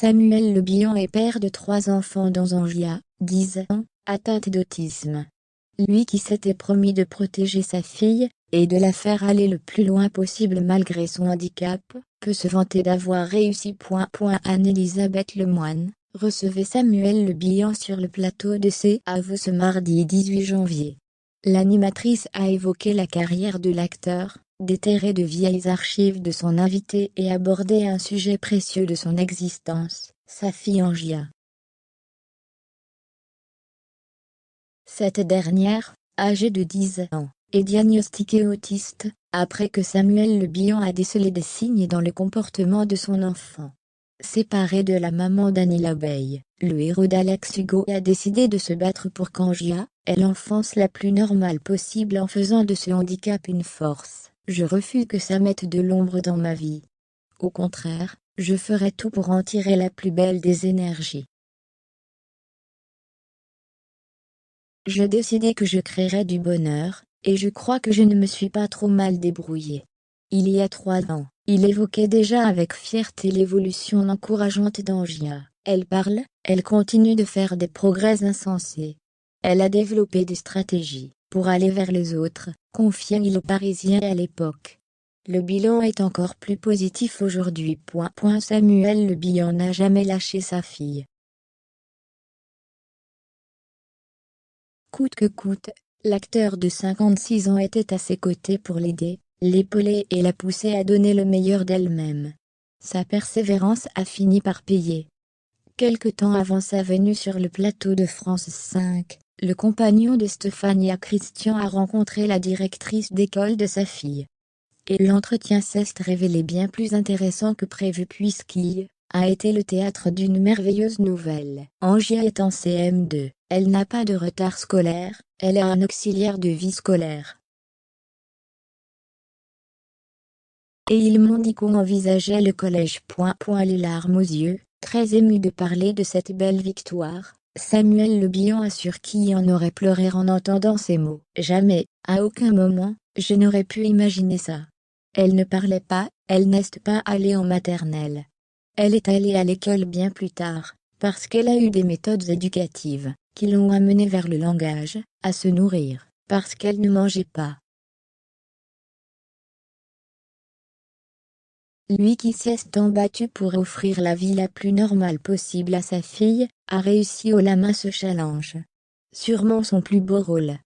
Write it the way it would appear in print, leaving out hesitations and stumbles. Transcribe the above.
Samuel Le Bihan est père de 3 enfants dont Angia, 10 ans, atteinte d'autisme. Lui qui s'était promis de protéger sa fille, et de la faire aller le plus loin possible malgré son handicap, peut se vanter d'avoir réussi. Anne-Elisabeth Lemoine recevait Samuel Le Bihan sur le plateau de CAV ce mardi 18 janvier. L'animatrice a évoqué la carrière de l'acteur, déterré de vieilles archives de son invité et abordé un sujet précieux de son existence, sa fille Angia. Cette dernière, âgée de 10 ans, est diagnostiquée autiste, après que Samuel Le Bihan a décelé des signes dans le comportement de son enfant. Séparé de la maman d'Annie l'abeille, le héros d'Alex Hugo a décidé de se battre pour qu'Angia ait l'enfance la plus normale possible en faisant de ce handicap une force. Je refuse que ça mette de l'ombre dans ma vie. Au contraire, je ferai tout pour en tirer la plus belle des énergies. Je décidai que je créerais du bonheur, et je crois que je ne me suis pas trop mal débrouillée. Il y a 3 ans, il évoquait déjà avec fierté l'évolution encourageante d'Angia. Elle parle, elle continue de faire des progrès insensés. Elle a développé des stratégies pour aller vers les autres, confiait-il aux Parisiens à l'époque. Le bilan est encore plus positif aujourd'hui. Samuel Le Bihan n'a jamais lâché sa fille. Coûte que coûte, l'acteur de 56 ans était à ses côtés pour l'aider, l'épauler et la pousser à donner le meilleur d'elle-même. Sa persévérance a fini par payer. Quelque temps avant sa venue sur le plateau de France 5, le compagnon de Stéphania Christian a rencontré la directrice d'école de sa fille. Et l'entretien s'est révélé bien plus intéressant que prévu puisqu'il a été le théâtre d'une merveilleuse nouvelle. Angia est en CM2, elle n'a pas de retard scolaire, elle est un auxiliaire de vie scolaire. Et ils m'ont dit qu'on envisageait le collège. Les larmes aux yeux, très ému de parler de cette belle victoire, Samuel Le Bihan assure qu'il en aurait pleuré en entendant ces mots. Jamais, à aucun moment, je n'aurais pu imaginer ça. Elle ne parlait pas, elle n'est pas allée en maternelle. Elle est allée à l'école bien plus tard, parce qu'elle a eu des méthodes éducatives, qui l'ont amenée vers le langage, à se nourrir, parce qu'elle ne mangeait pas. Lui qui s'est tant battu pour offrir la vie la plus normale possible à sa fille, a réussi haut la main ce challenge. Sûrement son plus beau rôle.